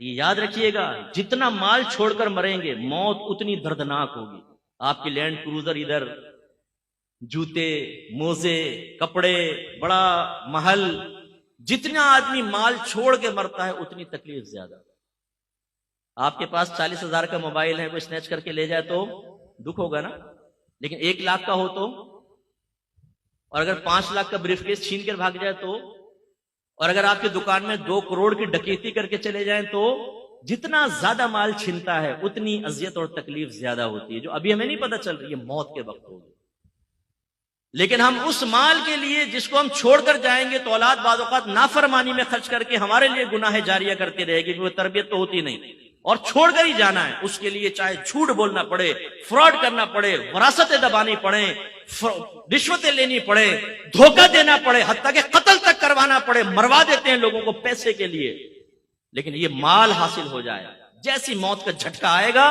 ये याद रखिएगा, जितना माल छोड़कर मरेंगे मौत उतनी दर्दनाक होगी। आपकी लैंड क्रूजर इधर, जूते, मोजे, कपड़े, बड़ा महल, जितना आदमी माल छोड़ के मरता है उतनी तकलीफ ज्यादा। आपके पास 40,000 का मोबाइल है, वो स्नैच करके ले जाए तो दुख होगा ना, लेकिन 1 लाख का हो तो, और अगर 5 लाख का ब्रीफकेस छीन कर भाग जाए तो, और अगर आपकी दुकान में 2 करोड़ की डकैती करके चले जाएं तो, जितना ज्यादा माल छीनता है उतनी अजियत और तकलीफ ज्यादा होती है, जो अभी हमें नहीं पता चल रही है, मौत के वक्त होगी। लेकिन हम उस माल के लिए जिसको हम छोड़कर जाएंगे तो औलाद बाज़-औक़ात नाफरमानी में खर्च करके हमारे लिए गुनाह जारिया करती रहेगी, वो तरबियत तो होती नहीं, और छोड़कर ही जाना है। उसके लिए चाहे झूठ बोलना पड़े, फ्रॉड करना पड़े, वरासतें दबानी पड़े, रिश्वतें लेनी पड़े, धोखा देना पड़े, हत्ता के कत्ल तक करवाना पड़े, मरवा देते हैं लोगों को पैसे के लिए, लेकिन ये माल हासिल हो जाए। जैसी मौत का झटका आएगा,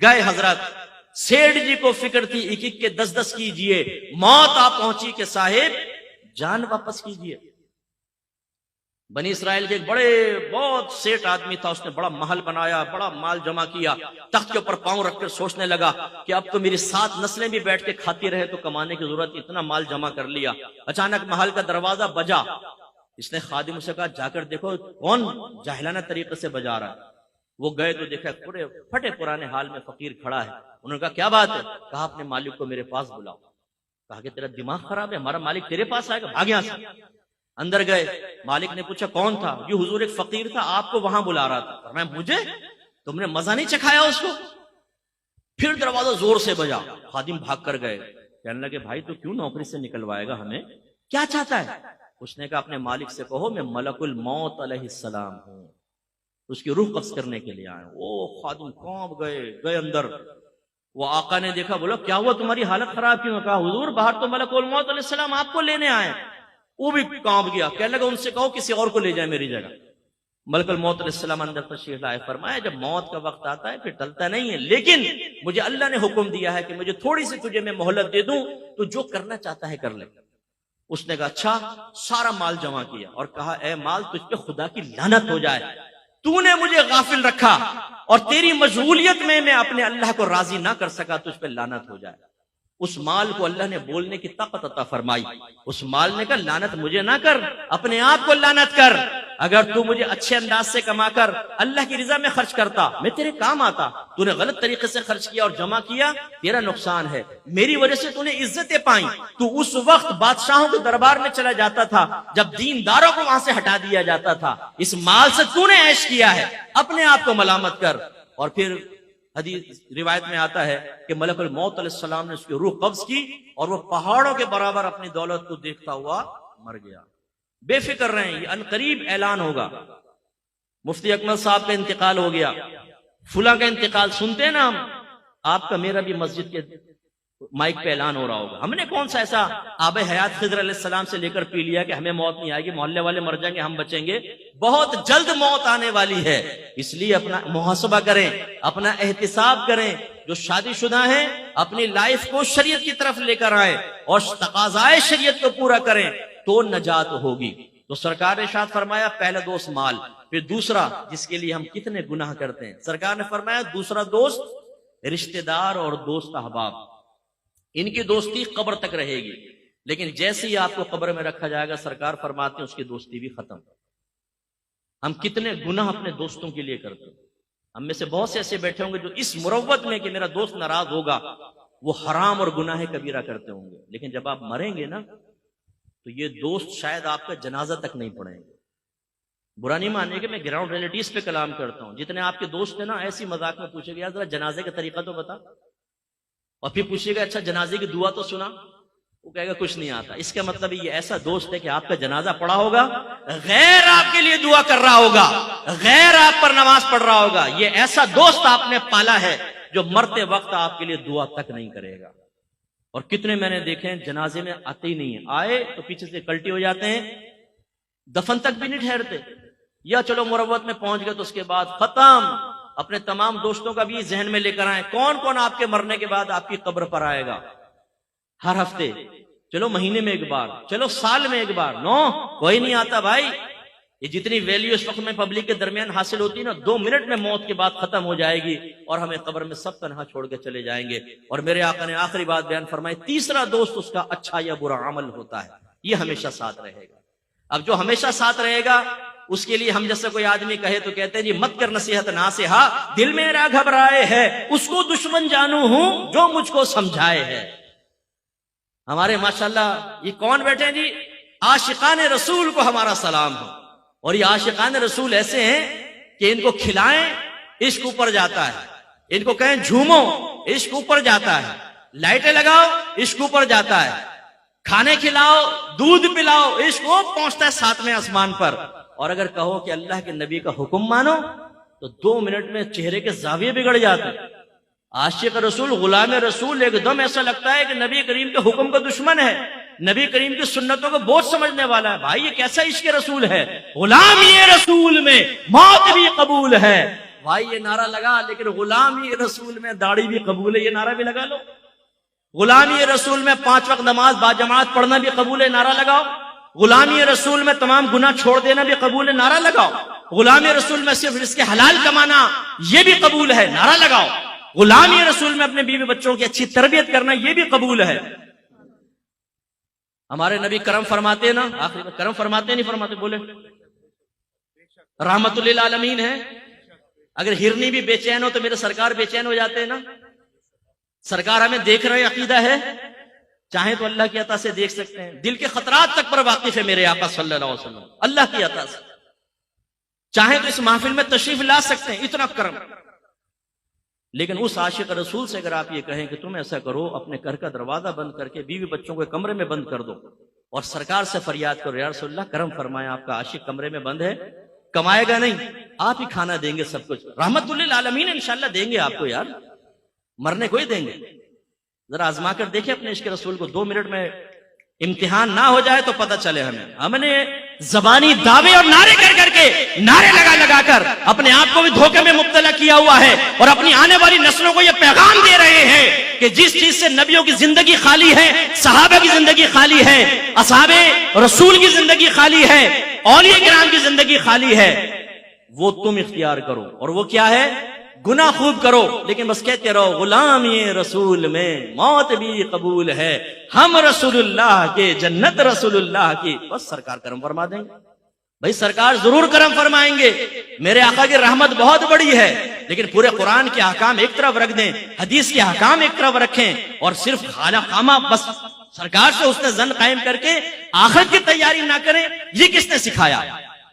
गए हजरत। सेठ जी को फिक्र थी 1-1 के 10-10 कीजिए, मौत आ पहुंची के साहिब जान वापस कीजिए। बनी इसराइल के एक बहुत सेठ आदमी था, उसने बड़ा महल बनाया, बड़ा माल जमा किया, तख्त के ऊपर पांव रखकर सोचने लगा कि अब तो मेरी 7 नस्लें भी बैठ के खाती रहे तो कमाने की जरूरत, इतना माल जमा कर लिया। अचानक महल का दरवाजा बजा, इसने खादिम से कहा जाकर देखो कौन जाहिलाना तरीके से बजा रहा है। वो गए तो देखा पूरे फटे पुराने हाल में फकीर खड़ा है। उन्होंने कहा क्या बात है? कहा अपने मालिक को मेरे पास बुलाओ। कहा कि तेरा दिमाग खराब है, हमारा मालिक तेरे पास आएगा, भाग यहां से। अंदर गए, मालिक ने पूछा कौन था? ये हुजूर एक फकीर था, आपको वहां बुला रहा था। मैं मुझे? तुमने मजा नहीं चखाया उसको? फिर दरवाजा जोर से बजा, खादिम भाग कर गए। कहने लगे भाई तो क्यों नौकरी से निकलवाएगा हमें, क्या चाहता है? उसने कहा अपने मालिक से कहो मैं मलकुल मौत अलैहिस्सलाम हूं, उसकी रूह कब्ज करने के लिए आया हूं। ओ खादिम कांप गए अंदर। वो आका ने देखा, बोला क्या हुआ तुम्हारी हालत खराब क्यों? कहा हुजूर बाहर तो मलकुल मौत अलैहिस्सलाम आपको लेने आए। वो भी कांप गया, कहने लगा उनसे कहो किसी और को ले जाए मेरी जगह। मलकुल मौत अलैहिस्सलाम अंदर तशरीफ लाए, फरमाया जब मौत का वक्त आता है फिर टलता नहीं है, लेकिन मुझे अल्लाह ने हुक्म दिया है कि मुझे थोड़ी सी तुझे मैं मोहलत दे दूं, तो जो करना चाहता है कर ले। उसने कहा अच्छा। सारा माल जमा किया और कहा ए माल तुझ पे खुदा की लानत हो जाए, तूने मुझे गाफिल रखा और तेरी मशगूलियत में मैं अपने अल्लाह को राजी ना कर सका, तुझ पे लानत हो जाए। उस माल को अल्लाह ने बोलने की ताकत अता फरमाई। उस माल ने कहा लानत मुझे ना कर, अपने आप को लानत कर। अगर तू मुझे अच्छे अंदाज से कमाकर अल्लाह की रिजा में खर्च करता, मैं तेरे काम आता। तूने गलत तरीके से खर्च किया और जमा किया, तेरा नुकसान है। मेरी वजह से तूने इज्जतें पाई। तू उस वक्त बादशाहों के दरबार में चला जाता था जब दीनदारों को वहां से हटा दिया जाता था। इस माल से तूने ऐश किया है, अपने आप को मलामत कर। और फिर हदीस रिवायत में आता है कि मलकुल मौत अलैहिस्सलाम ने उसकी रूह कब्ज की और वो पहाड़ों के बराबर अपनी दौलत को देखता हुआ मर गया। बेफिक्र रहें, ये अनकरीब ऐलान होगा। मुफ्ती अकमल साहब का इंतकाल हो गया, फुला का इंतकाल सुनते हैं ना हम, आपका मेरा भी मस्जिद के माइक पे ऐलान हो रहा होगा। हमने कौन सा ऐसा आबे हयात खिज़र अलैहिस्सलाम से लेकर पी लिया कि हमें मौत नहीं आएगी, मोहल्ले वाले मर जाएंगे हम बचेंगे। बहुत जल्द मौत आने वाली है, इसलिए अपना मुहासबा करें, अपना एहतिसाब करें। जो शादीशुदा हैं अपनी लाइफ को शरीयत की तरफ लेकर आए और तकाज़ाए शरीयत को पूरा करें तो नजात होगी। तो सरकार ने इरशाद फरमाया पहला दोस्त माल, फिर दूसरा जिसके लिए हम कितने गुनाह करते हैं। सरकार ने फरमाया दूसरा दोस्त रिश्तेदार और दोस्त अहबाब, इनकी दोस्ती कब्र तक रहेगी, लेकिन जैसे ही आपको कब्र में रखा जाएगा सरकार फरमाते हैं उसकी दोस्ती भी खत्म। हम कितने गुनाह अपने दोस्तों के लिए करते हैं। हम में से बहुत से ऐसे बैठे होंगे जो इस मुरव्वत में कि मेरा दोस्त नाराज होगा, वो हराम और गुनाह कबीरा करते होंगे, लेकिन जब आप मरेंगे ना तो ये दोस्त शायद आपका जनाजा तक नहीं पढ़ेंगे। बुरा नहीं मानिए कि मैं ग्राउंड रियलिटीज पे कलाम करता हूं। जितने आपके दोस्त हैं ना, ऐसी मजाक में पूछेगा यार जरा जनाजे का तरीका तो बता, और फिर पूछिएगा अच्छा जनाजे की दुआ तो सुना, वो कहेगा कुछ नहीं आता। इसका मतलब ये ऐसा दोस्त है कि आपका जनाजा पड़ा होगा, गैर आपके लिए दुआ कर रहा होगा, गैर आप पर नमाज पढ़ रहा होगा। ये ऐसा दोस्त आपने पाला है जो मरते वक्त आपके लिए दुआ तक नहीं करेगा। और कितने मैंने देखे हैं जनाजे में आते ही नहीं है, आए तो पीछे से कल्टी हो जाते हैं, दफन तक भी नहीं ठहरते, या चलो मुरव्वत में पहुंच गए तो उसके बाद खत्म। अपने तमाम दोस्तों का भी जहन में लेकर आए, कौन कौन आपके मरने के बाद आपकी कब्र पर आएगा। हर हफ्ते, चलो महीने में एक बार, चलो साल में एक बार, नो कोई नहीं आता भाई। ये जितनी वैल्यू इस वक्त में पब्लिक के दरमियान हासिल होती है ना, 2 मिनट में मौत की बात खत्म हो जाएगी और हमें कब्र में सब तनहा छोड़ के चले जाएंगे। और मेरे आका ने आखिरी बात बयान फरमाई, तीसरा दोस्त उसका अच्छा या बुरा अमल होता है, ये हमेशा साथ रहेगा। अब जो हमेशा साथ रहेगा उसके लिए हम जैसे कोई आदमी कहे तो कहते हैं जी मत कर नसीहत ना से हा, दिल मेरा घबराए है, उसको दुश्मन जानू हूं जो मुझको समझाए है। हमारे माशाल्लाह ये कौन बैठे हैं जी, आशिकान रसूल को हमारा सलाम हो। और ये आशिकान रसूल ऐसे हैं कि इनको खिलाएं इश्क ऊपर जाता है, इनको कहें झूमो इश्क ऊपर जाता है, लाइटें लगाओ इश्क ऊपर जाता है, खाने खिलाओ दूध पिलाओ इश्क वो पहुंचता है 7वें आसमान पर। और अगर कहो कि अल्लाह के नबी का हुक्म मानो तो 2 मिनट में चेहरे के जाविये बिगड़ जाते हैं। आशिक रसूल गुलाम रसूल एकदम ऐसा लगता है कि नबी करीम के हुक्म का दुश्मन है, नबी करीम की सुन्नतों को बोझ समझने वाला है। भाई ये कैसा इश्क रसूल है, गुलाम ये रसूल में मौत भी कबूल है। भाई ये नारा लगा, लेकिन गुलाम ये रसूल में दाढ़ी भी कबूल है, ये नारा भी लगा लो। गुलामी रसूल में 5 वक्त नमाज बाजमात पढ़ना भी कबूल है, नारा लगाओ। गुलामी रसूल में तमाम गुनाह छोड़ देना भी कबूल है, नारा लगाओ। गुलामी रसूल में सिर्फ इसके हलाल कमाना ये भी कबूल है, नारा लगाओ। गुलामी रसूल में अपने बीवी बच्चों की अच्छी तरबियत करना ये भी कबूल है। हमारे नबी करम फरमाते ना, आखिरी में करम फरमाते नहीं फरमाते, बोले रहमतुल लिल आलमीन है। अगर हिरनी भी बेचैन हो तो मेरे सरकार बेचैन हो जाते हैं ना। सरकार हमें देख रहे अकीदा है, चाहे तो अल्लाह की अता से देख सकते हैं, दिल के खतरात तक पर वाकिफ है मेरे आका सल्लल्लाहु अलैहि वसल्लम, अल्लाह की अता से। चाहे तो इस महफिल में तशरीफ ला सकते हैं, इतना करम। लेकिन उस आशिक रसूल से अगर आप ये कहें कि तुम ऐसा करो, अपने घर का दरवाजा बंद करके बीवी बच्चों को कमरे में बंद कर दो और सरकार से फरियाद करो, या रसूलल्लाह करम फरमाया आपका आशिक कमरे में बंद है, कमाएगा नहीं, आप ही खाना देंगे, सब कुछ रहमतुल लिल आलमीन इंशाल्लाह देंगे आपको, यार मरने को ही देंगे। जरा आजमा कर देखें अपने इश्क रसूल को, 2 मिनट में इम्तिहान ना हो जाए तो पता चले हमें। हमने जबानी दावे और नारे कर करके, नारे लगा लगा कर अपने आप को भी धोखे में मुब्तला किया हुआ है और अपनी आने वाली नस्लों को यह पैगाम दे रहे हैं कि जिस चीज से नबियों की जिंदगी खाली है, सहाबा की जिंदगी खाली है, असहाबे रसूल की जिंदगी खाली है, औलिया किराम की जिंदगी खाली है, वो तुम इख्तियार करो। और वो क्या है? गुनाह खूब करो, लेकिन बस कहते रहो गुलाम ये रसूल में मौत भी कबूल है, हम रसूलुल्लाह के जन्नत रसूलुल्लाह की। बस सरकार करम फरमा देंगे। भाई सरकार जरूर करम फरमाएंगे, मेरे आका की रहमत बहुत बड़ी है, लेकिन पूरे कुरान के अहकाम एक तरफ रख दें, हदीस के अहकाम एक तरफ रखें और सिर्फ खाला खामा बस सरकार से उसने जन कायम करके आखिरत की तैयारी ना करें, ये किसने सिखाया?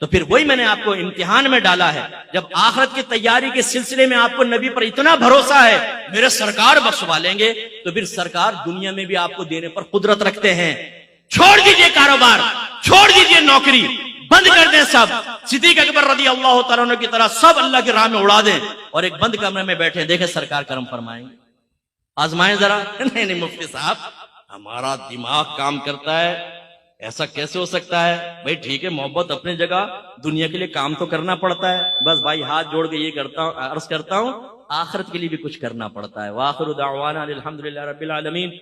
तो फिर वही मैंने आपको इम्तिहान में डाला है। जब आखिरत की तैयारी के सिलसिले में आपको नबी पर इतना भरोसा है, मेरे सरकार बख्शवा लेंगे, तो फिर सरकार दुनिया में भी आपको देने पर कुदरत रखते हैं। छोड़ दीजिए कारोबार, छोड़ दीजिए नौकरी, बंद कर दें सब, सिद्दीक अकबर रज़ी अल्लाह तआला अन्हु की तरह सब अल्लाह की राह में उड़ा दें और एक बंद कमरे में बैठे देखें सरकार करम फरमाएंगे। आजमाएं जरा। नहीं मुफ्ती साहब हमारा दिमाग काम करता है, ऐसा कैसे हो सकता है? भाई ठीक है, मोहब्बत अपनी जगह, दुनिया के लिए काम तो करना पड़ता है। बस भाई हाथ जोड़ के ये करता हूं, अर्ज करता हूं, आखिरत के लिए भी कुछ करना पड़ता है। वाखिरु दावाना अनिल हम्दुलिल्लाहि रब्बिल आलमीन।